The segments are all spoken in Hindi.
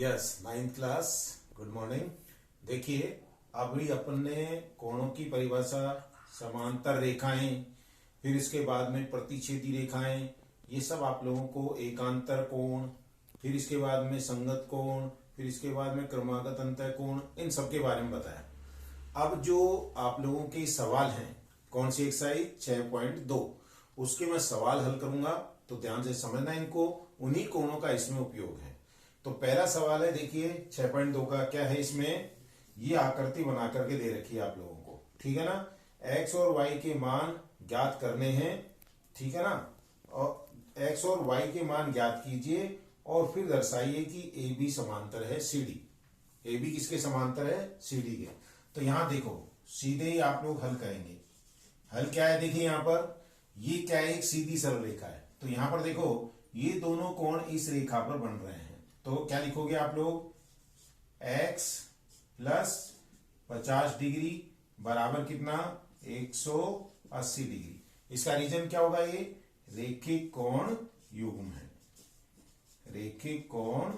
Yes, 9th class, good morning. देखिए, अभी अपन ने कोणों की परिभाषा, समांतर रेखाएं, फिर इसके बाद में प्रतिच्छेदी रेखाएं, ये सब आप लोगों को एकांतर कोण, फिर इसके बाद में संगत कोण, फिर इसके बाद में क्रमागत अंतः कोण, इन सब के बारे में बताया। अब जो आप लोगों के सवाल हैं, कौन सी एक्सरसाइज 6.2, उसके मैं सवाल हल करूंगा, तो ध्यान से समझना इनको, उन्हीं कोणों का इसमें उपयोग है। तो पहला सवाल है, देखिए 6.2 का क्या है, इसमें ये आकृति बना करके दे रखी है आप लोगों को, ठीक है ना। x और y के मान ज्ञात करने हैं, ठीक है ना, और x और y के मान ज्ञात कीजिए और फिर दर्शाइए कि AB समांतर है CD। AB किसके समांतर है? CD के। तो यहां देखो, सीधे ही आप लोग हल करेंगे। हल क्या है, देखिए यहां पर ये क्या है, एक सीधी सरल रेखा है। तो यहां पर देखो, ये दोनों कोण इस रेखा पर बन रहे हैं, तो क्या लिखोगे आप लोग, x प्लस 50 डिग्री बराबर कितना, 180 डिग्री। इसका रीजन क्या होगा, ये रेखिक कोण युग्म है। रेखिक कोण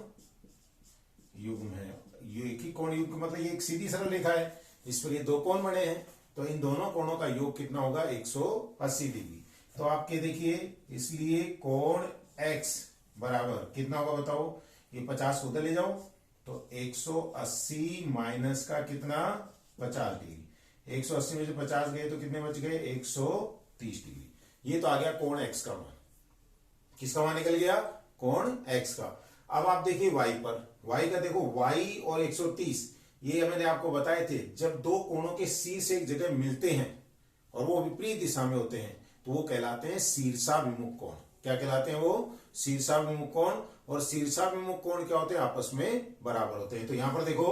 युग्म है। रेखिक कोण युग्म मतलब ये एक सीधी सरल रेखा है, इस पर ये दो कोण बने हैं, तो इन दोनों कोणों का योग कितना होगा, 180 डिग्री। तो आपके देखिए, इसलिए कोण x बराबर कितना होगा बताओ, ये 50 को उधर ले जाओ, तो 180 माइनस का कितना, 50 डिग्री। 180 में से 50 गए तो कितने बच गए, 130 डिग्री। ये तो आ गया कोण x का मान। किसका मान निकल गया, कोण x का। अब आप देखिए y पर, y का देखो, y और 130, ये मैंने आपको बताए थे, जब दो कोणों के शीर्ष एक जगह मिलते हैं और वो विपरीत दिशा में होते हैं, तो वो कहलाते हैं शीर्षाभिमुख कोण। क्या कहलाते हैं वो, शीर्षाभिमुख कोण। और शीर्षाभिमुख कोण क्या होते हैं, आपस में बराबर होते हैं। तो यहां पर देखो,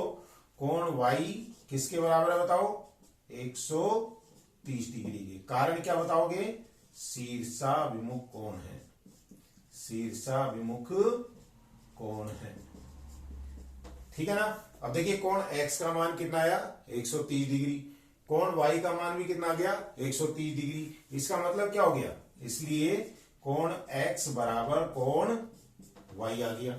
कोण y किसके बराबर है बताओ, 130 डिग्री के। कारण क्या बताओगे, शीर्षाभिमुख कोण है। शीर्षाभिमुख कोण है, ठीक है ना। अब देखिए, कोण x का मान कितना आया, 130 डिग्री। कोण y का मान भी कितना आ गया, 130 डिग्री। इसका मतलब क्या हो गया, इसलिए कोण x बराबर कोण y आ गया।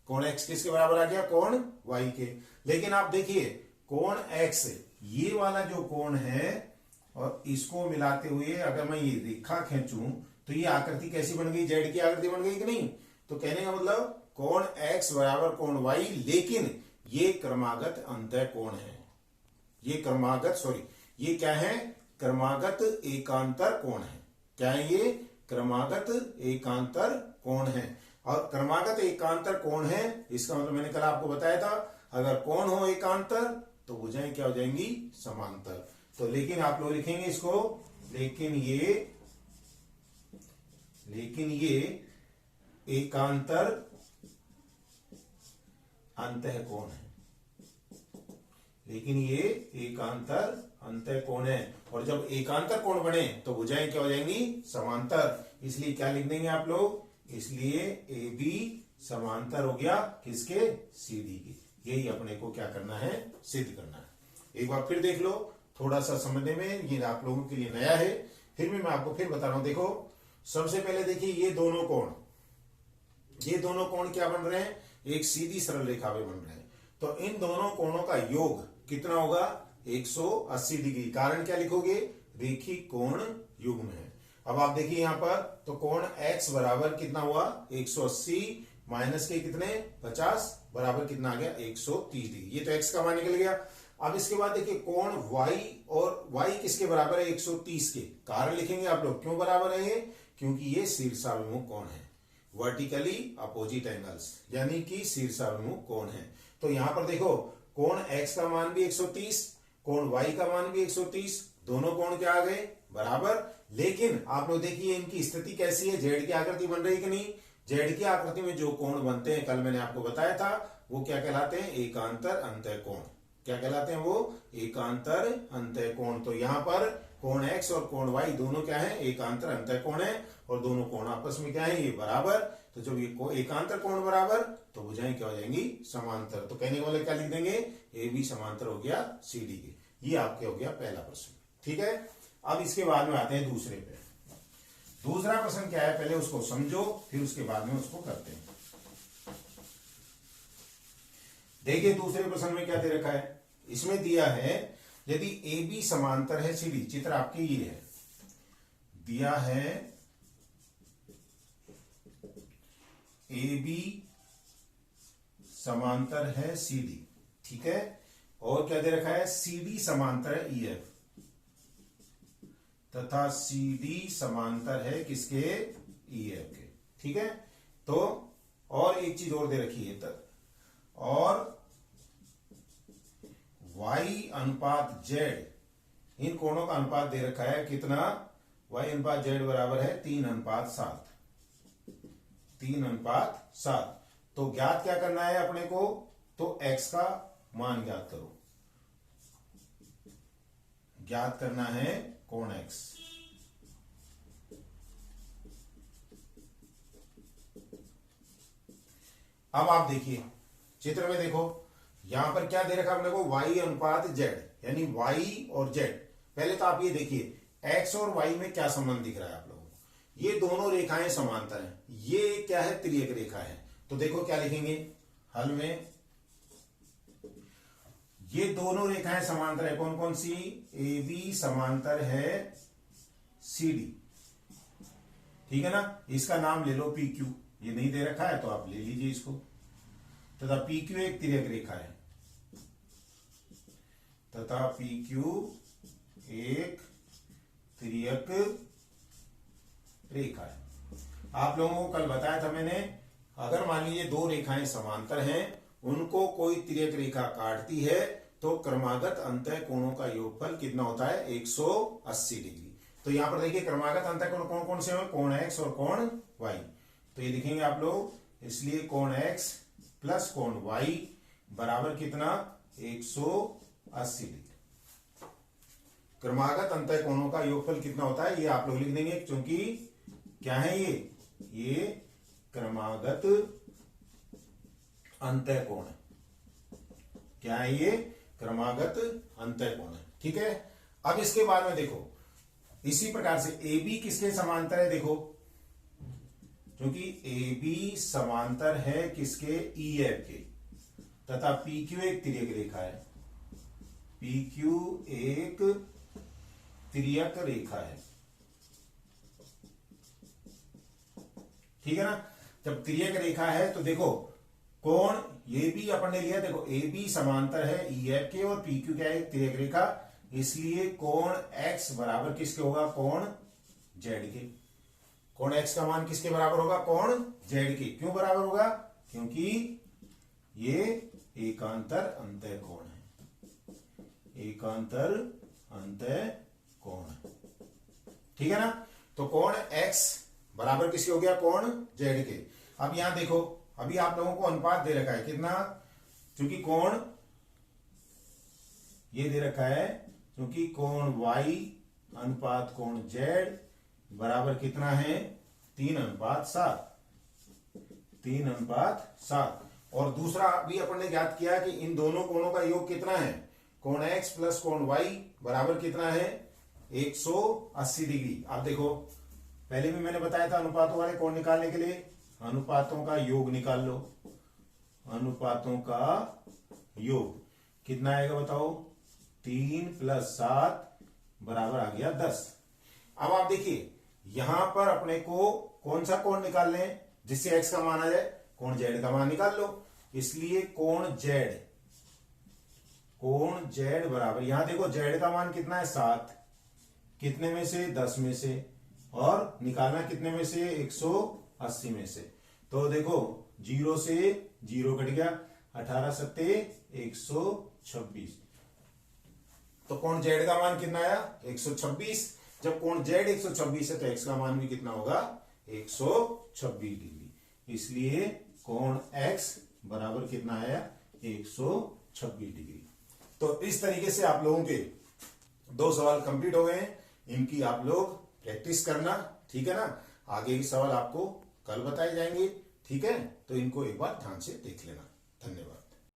कोण x किसके बराबर आ गया, कोण y के। लेकिन आप देखिए, कोण x, ये वाला जो कोण है, और इसको मिलाते हुए अगर मैं ये रेखा खींचूं, तो ये आकृति कैसी बन गई, जेड की आकृति बन गई कि नहीं। तो कहने का मतलब, कोण x बराबर कोण y, लेकिन ये क्रमागत अंतः कोण है। ये ये क्या है, क्रमागत एकांतर कोण है। क्या है ये, क्रमागत एकांतर कोण है। और क्रमागत एकांतर कोण है, इसका मतलब मैंने कल आपको बताया था, अगर कोण हो एकांतर तो भुजाएं क्या हो जाएंगी, समांतर। तो लेकिन आप लोग लिखेंगे इसको, लेकिन ये एकांतर अंतः कोण है। लेकिन ये एकांतर अंतः कोण है, और जब एकांतर कोण बने तो भुजाएं क्या हो जाएंगी, समांतर। इसलिए क्या लिख देंगे आप लोग, इसलिए AB समांतर हो गया किसके, CD के। यही अपने को क्या करना है, सिद्ध करना है। एक बार फिर देख लो, थोड़ा सा समझने में ये आप लोगों के लिए नया है, फिर भी मैं आपको फिर बता रहा हूं। देखो, सबसे पहले देखिए, ये दोनों कोण क्या बन रहे हैं, एक सीधी सरल रेखा पे बन रहे हैं। तो इन दोनों कोणों का योग कितना होगा, 180 डिग्री। कारण क्या लिखोगे, रेखिक कोण युग्म है। अब आप देखिए यहां पर, तो कोण x बराबर कितना हुआ, 180 माइनस के कितने, 50 बराबर कितना आ गया, 130 डिग्री। ये तो x का मान निकल गया। अब इसके बाद देखिए, कोण y, और y किसके बराबर है, 130 के। कारण लिखेंगे आप लोग, क्यों बराबर है ये, क्योंकि ये शीर्षाभिमुख कोण है, वर्टिकली अपोजिट एंगल्स, यानी कि शीर्षाभिमुख कोण है। तो यहां पर देखो, कोण x का मान भी 130, कोण y का मान भी 130, दोनों कोण क्या आ गए, बराबर। लेकिन आप लोग देखिए, इनकी स्थिति कैसी है, जेड की आकृति बन रही कि नहीं। जेड की आकृति में जो कोण बनते हैं, कल मैंने आपको बताया था, वो क्या कहलाते हैं, एकांतर अंतः कोण। क्या कहलाते हैं वो, एकांतर अंतः कोण। तो यहां पर कोण x और कोण y दोनों क्या है, एकांतर अंतः कोण है, और दोनों कोण आपस में क्या है, ये बराबर। तो जब ये एकांतर कोण बराबर, तो भुजाएं क्या हो जाएंगी, समांतर। तो कहने वाले क्या लिख देंगे, AB समांतर हो गया CD के। ये आपके हो गया पहला प्रश्न, ठीक है। अब इसके बाद में आते हैं दूसरे पे। दूसरा प्रश्न क्या है, पहले उसको समझो, फिर उसके बाद में उसको करते हैं। देखिए दूसरे प्रश्न में क्या दे रखा है, इसमें दिया है यदि ए बी समांतर है सी डी, चित्र आपके ये है, दिया है ए बी समांतर है सी डी, ठीक है, और क्या दे रखा है सी डी समांतर है ई एफ, तथा सी डी समांतर है किसके, ई एफ के, ठीक है। तो और एक चीज और दे रखी है तक, और y अनुपात z, इन कोणों का अनुपात दे रखा है कितना, y अनुपात z बराबर है 3:7, 3:7। तो ज्ञात क्या करना है अपने को, तो x का मान ज्ञात करो, ज्ञात करना है कोण x। अब आप देखिए चित्र में देखो, यहां पर क्या दे रखा अपने को, y अनुपात z, यानी y और z। पहले तो आप ये देखिए x और y में क्या संबंध दिख रहा है आप लोगों को, ये दोनों रेखाएं समांतर हैं, ये क्या है, तिर्यक रेखा है। तो देखो क्या लिखेंगे हल में, ये दोनों रेखाएं समांतर है, कौन कौन सी, ए बी समांतर है सी डी, ठीक है ना, इसका नाम ले लो पी क्यू, ये नहीं दे रखा है तो आप ले लीजिए इसको, तथा पी क्यू एक तिर्यक रेखा है, तथा पी क्यू एक तिर्यक रेखा है। आप लोगों को कल बताया था मैंने, अगर मान लीजिए दो रेखाएं समांतर हैं, उनको कोई तिर्यक रेखा काटती है तो क्रमागत अंतः कोणों का योगफल कितना होता है, 180 डिग्री। तो यहां पर देखिए क्रमागत अंतः कोण कौन कौन से हैं, कोण x और कोण y। तो ये दिखेंगे आप लोग, इसलिए कोण x प्लस कोण y बराबर कितना, 180 डिग्री। क्रमागत अंतः कोणों का योगफल कितना होता है, ये आप लोग लिख देंगे, क्योंकि क्या है ये क्रमागत अंतः कोण है, क्या है ये, क्रमागत अंतः कोण है, ठीक है। अब इसके बाद में देखो इसी प्रकार से ए बी किसके समांतर है, देखो क्योंकि ए बी समांतर है किसके, ई एफ के, तथा पी क्यू एक तिर्यक रेखा है, पी क्यू एक तिर्यक रेखा है, ठीक है ना। जब तिर्यक रेखा है तो देखो कोण ये भी अपन ने लिया, देखो ए बी समांतर है ई एफ के और पी क्यू क्या है, तिर्यक रेखा, इसलिए कोण x बराबर किसके होगा, कोण z के। कोण x का मान किसके बराबर होगा, कोण z के। क्यों बराबर होगा, क्योंकि ये एकांतर अंतः कोण है, एकांतर अंतः कोण है, ठीक है ना। तो कोण x बराबर किसके हो गया, कोण z के। अब यहां देखो, अभी आप लोगों को अनुपात दे रखा है कितना, क्योंकि कोण ये दे रखा है, क्योंकि कोण y अनुपात कोण z बराबर कितना है, 3:7, 3:7। और दूसरा भी अपन ने ज्ञात किया कि इन दोनों कोणों का योग कितना है, कोण x प्लस कोण y बराबर कितना है, 180 डिग्री। आप देखो पहले भी मैंने बताया था अनुपातों वाले कोण निकालने के लिए अनुपातों का योग निकाल लो, अनुपातों का योग कितना आएगा बताओ, 3 + 7 बराबर आ गया 10। अब आप देखिए यहां पर अपने को कौन सा कोण निकालने हैं जिससे x का मान आ जाए, कोण z का मान निकाल लो। इसलिए कोण z बराबर, यहां देखो z का मान कितना है 7, कितने में से, 10 में से, और निकालना कितने में से, 180 में से। तो देखो 0 से 0 कट गया, 18 सत्ते 126। तो कोण z का मान कितना आया, 126। जब कोण z 126 है तो x का मान भी कितना होगा, 126 डिग्री। इसलिए कोण x बराबर कितना आया, 126 डिग्री। तो इस तरीके से आप लोगों के 2 सवाल कंप्लीट हो गए हैं, इनकी आप लोग प्रैक्टिस करना, ठीक है ना। आगे के सवाल आपको कल बताए जाएंगे, ठीक है। तो इनको एक बार ध्यान से देख लेना। धन्यवाद।